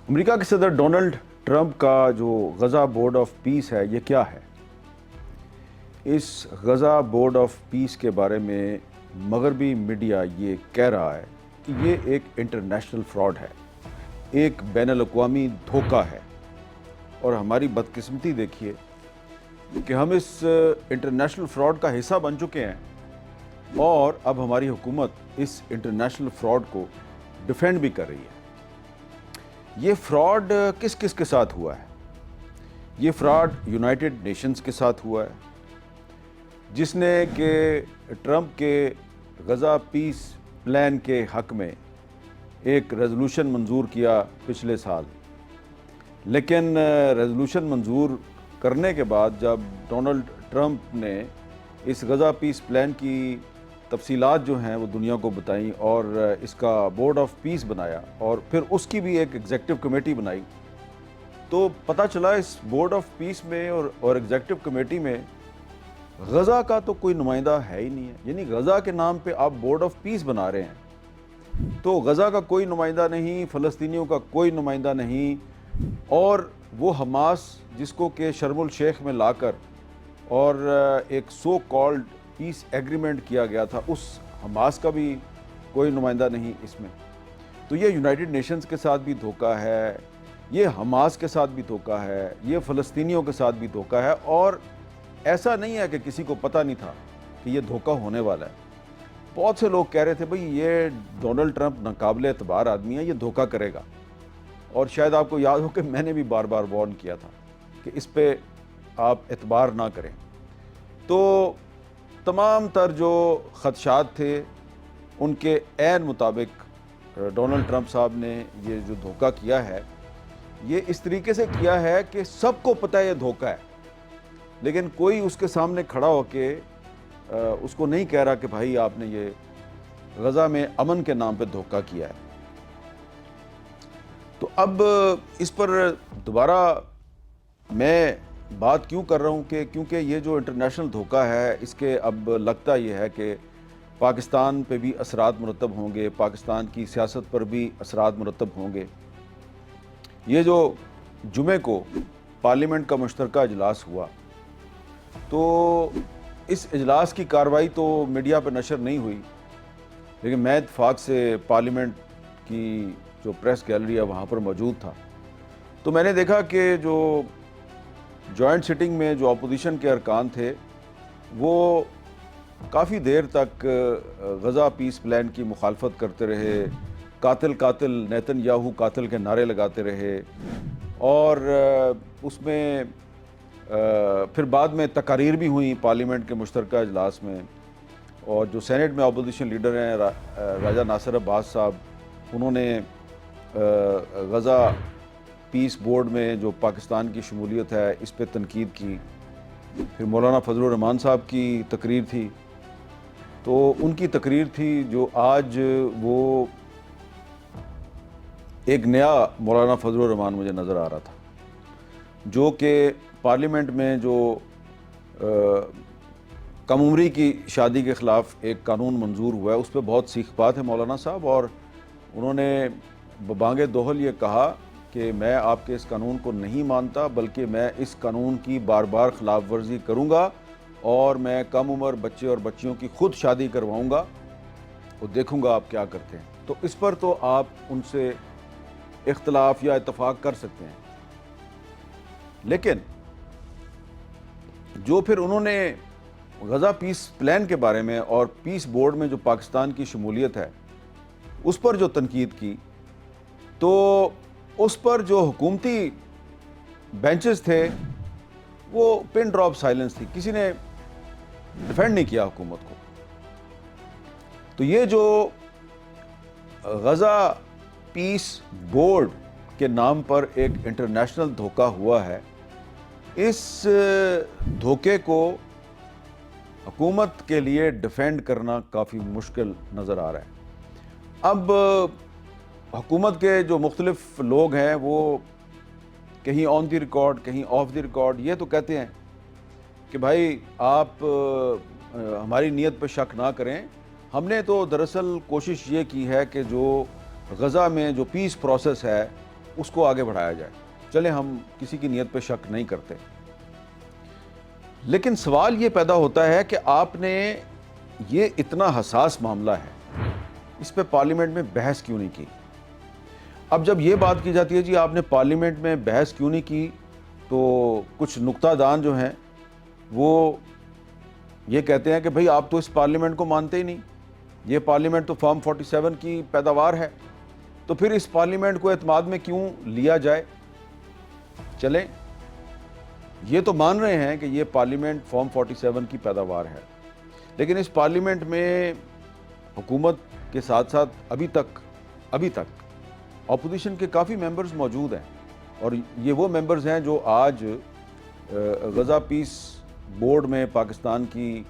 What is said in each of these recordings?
امریکہ کے صدر Donald Trump کا جو غزہ بورڈ آف پیس ہے یہ کیا ہے؟ اس غزہ بورڈ آف پیس کے بارے میں مغربی میڈیا یہ کہہ رہا ہے کہ یہ ایک انٹرنیشنل فراڈ ہے، ایک بین الاقوامی دھوکہ ہے، اور ہماری بدقسمتی دیکھیے کہ ہم اس انٹرنیشنل فراڈ کا حصہ بن چکے ہیں، اور اب ہماری حکومت اس انٹرنیشنل فراڈ کو ڈیفینڈ بھی کر رہی ہے۔ یہ فراڈ کس کس کے ساتھ ہوا ہے؟ یہ فراڈ یونائٹڈ نیشنز کے ساتھ ہوا ہے، جس نے کہ ٹرمپ کے غزہ پیس پلان کے حق میں ایک ریزولوشن منظور کیا پچھلے سال، لیکن ریزولوشن منظور کرنے کے بعد جب ڈونلڈ ٹرمپ نے اس غزہ پیس پلان کی تفصیلات جو ہیں وہ دنیا کو بتائیں اور اس کا بورڈ آف پیس بنایا اور پھر اس کی بھی ایک ایگزیکٹو کمیٹی بنائی، تو پتہ چلا اس بورڈ آف پیس میں اور ایگزیکٹو کمیٹی میں غزہ کا تو کوئی نمائندہ ہے ہی نہیں ہے۔ یعنی غزہ کے نام پہ آپ بورڈ آف پیس بنا رہے ہیں تو غزہ کا کوئی نمائندہ نہیں، فلسطینیوں کا کوئی نمائندہ نہیں، اور وہ حماس جس کو کہ شرم الشیخ میں لا کر اور ایک سو کالڈ پیس ایگریمنٹ کیا گیا تھا، اس حماس کا بھی کوئی نمائندہ نہیں اس میں۔ تو یہ یونائٹڈ نیشنز کے ساتھ بھی دھوکہ ہے، یہ حماس کے ساتھ بھی دھوکہ ہے، یہ فلسطینیوں کے ساتھ بھی دھوکہ ہے، اور ایسا نہیں ہے کہ کسی کو پتہ نہیں تھا کہ یہ دھوکہ ہونے والا ہے۔ بہت سے لوگ کہہ رہے تھے بھئی یہ ڈونلڈ ٹرمپ ناقابل اعتبار آدمی ہے، یہ دھوکہ کرے گا، اور شاید آپ کو یاد ہو کہ میں نے بھی بار بار وارن کیا تھا کہ اس پہ آپ اعتبار نہ کریں۔ تو تمام تر جو خدشات تھے ان کے عین مطابق ڈونلڈ ٹرمپ صاحب نے یہ جو دھوکہ کیا ہے یہ اس طریقے سے کیا ہے کہ سب کو پتہ ہے یہ دھوکہ ہے، لیکن کوئی اس کے سامنے کھڑا ہو کے اس کو نہیں کہہ رہا کہ بھائی آپ نے یہ غزہ میں امن کے نام پہ دھوکہ کیا ہے۔ تو اب اس پر دوبارہ میں بات کیوں کر رہا ہوں کہ کیونکہ یہ جو انٹرنیشنل دھوکہ ہے اس کے اب لگتا یہ ہے کہ پاکستان پہ بھی اثرات مرتب ہوں گے، پاکستان کی سیاست پر بھی اثرات مرتب ہوں گے۔ یہ جو جمعے کو پارلیمنٹ کا مشترکہ اجلاس ہوا تو اس اجلاس کی کارروائی تو میڈیا پہ نشر نہیں ہوئی، لیکن میں اتفاق سے پارلیمنٹ کی جو پریس گیلری ہے وہاں پر موجود تھا، تو میں نے دیکھا کہ جو جوائنٹ سٹنگ میں جو اپوزیشن کے ارکان تھے وہ کافی دیر تک غزہ پیس پلان کی مخالفت کرتے رہے، قاتل قاتل نیتن یاہو قاتل کے نعرے لگاتے رہے، اور اس میں پھر بعد میں تقاریر بھی ہوئیں پارلیمنٹ کے مشترکہ اجلاس میں، اور جو سینٹ میں اپوزیشن لیڈر ہیں راجہ ناصر عباس صاحب، انہوں نے غزہ پیس بورڈ میں جو پاکستان کی شمولیت ہے اس پہ تنقید کی۔ پھر مولانا فضل الرحمان صاحب کی تقریر تھی، تو ان کی تقریر تھی جو آج وہ ایک نیا مولانا فضل الرحمان مجھے نظر آ رہا تھا، جو کہ پارلیمنٹ میں جو کم عمری کی شادی کے خلاف ایک قانون منظور ہوا ہے اس پہ بہت سیکھ بات ہے مولانا صاحب، اور انہوں نے ببانگ دوہل یہ کہا کہ میں آپ کے اس قانون کو نہیں مانتا، بلکہ میں اس قانون کی بار بار خلاف ورزی کروں گا، اور میں کم عمر بچے اور بچیوں کی خود شادی کرواؤں گا، وہ دیکھوں گا آپ کیا کرتے ہیں۔ تو اس پر تو آپ ان سے اختلاف یا اتفاق کر سکتے ہیں، لیکن جو پھر انہوں نے غزہ پیس پلان کے بارے میں اور پیس بورڈ میں جو پاکستان کی شمولیت ہے اس پر جو تنقید کی، تو اس پر جو حکومتی بینچز تھے وہ پن ڈراپ سائلنس تھی، کسی نے ڈیفینڈ نہیں کیا حکومت کو۔ تو یہ جو غزہ پیس بورڈ کے نام پر ایک انٹرنیشنل دھوکہ ہوا ہے، اس دھوکے کو حکومت کے لیے ڈیفینڈ کرنا کافی مشکل نظر آ رہا ہے۔ اب حکومت کے جو مختلف لوگ ہیں وہ کہیں آن دی ریکارڈ کہیں آف دی ریکارڈ یہ تو کہتے ہیں کہ بھائی آپ ہماری نیت پہ شک نہ کریں، ہم نے تو دراصل کوشش یہ کی ہے کہ جو غزہ میں جو پیس پروسیس ہے اس کو آگے بڑھایا جائے. چلیں ہم کسی کی نیت پہ شک نہیں کرتے, لیکن سوال یہ پیدا ہوتا ہے کہ آپ نے یہ اتنا حساس معاملہ ہے, اس پہ پارلیمنٹ میں بحث کیوں نہیں کی؟ اب جب یہ بات کی جاتی ہے جی آپ نے پارلیمنٹ میں بحث کیوں نہیں کی, تو کچھ نکتہ دان جو ہیں وہ یہ کہتے ہیں کہ بھئی آپ تو اس پارلیمنٹ کو مانتے ہی نہیں, یہ پارلیمنٹ تو فارم 47 کی پیداوار ہے, تو پھر اس پارلیمنٹ کو اعتماد میں کیوں لیا جائے؟ چلیں یہ تو مان رہے ہیں کہ یہ پارلیمنٹ فارم 47 کی پیداوار ہے, لیکن اس پارلیمنٹ میں حکومت کے ساتھ ساتھ ابھی تک اپوزیشن کے کافی ممبرز موجود ہیں, اور یہ وہ ممبرز ہیں جو آج غزہ پیس بورڈ میں پاکستان کی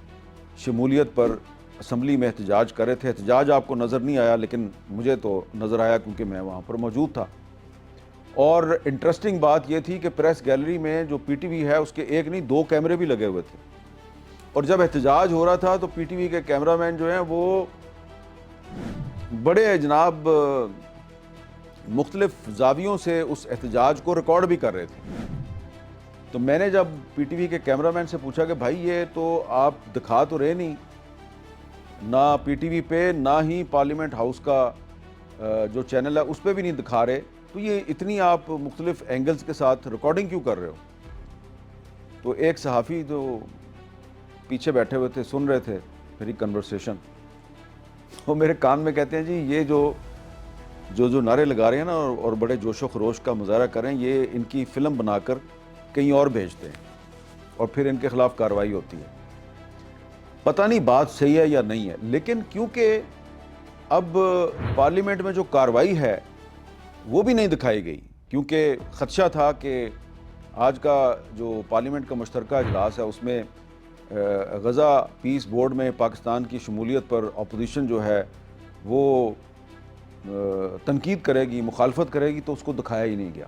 شمولیت پر اسمبلی میں احتجاج کر رہے تھے. احتجاج آپ کو نظر نہیں آیا, لیکن مجھے تو نظر آیا کیونکہ میں وہاں پر موجود تھا. اور انٹرسٹنگ بات یہ تھی کہ پریس گیلری میں جو پی ٹی وی ہے اس کے ایک نہیں 2 کیمرے بھی لگے ہوئے تھے, اور جب احتجاج ہو رہا تھا تو پی ٹی وی کے کیمرہ مین جو ہیں وہ بڑے جناب مختلف زاویوں سے اس احتجاج کو ریکارڈ بھی کر رہے تھے. تو میں نے جب پی ٹی وی کے کیمرہ مین سے پوچھا کہ بھائی یہ تو آپ دکھا تو رہے نہیں, نہ پی ٹی وی پہ نہ ہی پارلیمنٹ ہاؤس کا جو چینل ہے اس پہ بھی نہیں دکھا رہے, تو یہ اتنی آپ مختلف اینگلز کے ساتھ ریکارڈنگ کیوں کر رہے ہو؟ تو ایک صحافی جو پیچھے بیٹھے ہوئے تھے سن رہے تھے میری کنورسیشن, وہ میرے کان میں کہتے ہیں جی یہ جو نعرے لگا رہے ہیں نا اور بڑے جوش و خروش کا مظاہرہ کر رہے ہیں, یہ ان کی فلم بنا کر کہیں اور بھیجتے ہیں اور پھر ان کے خلاف کارروائی ہوتی ہے. پتہ نہیں بات صحیح ہے یا نہیں ہے, لیکن کیونکہ اب پارلیمنٹ میں جو کارروائی ہے وہ بھی نہیں دکھائی گئی, کیونکہ خدشہ تھا کہ آج کا جو پارلیمنٹ کا مشترکہ اجلاس ہے اس میں غزہ پیس بورڈ میں پاکستان کی شمولیت پر اپوزیشن جو ہے وہ تنقید کرے گی, مخالفت کرے گی, تو اس کو دکھایا ہی نہیں گیا.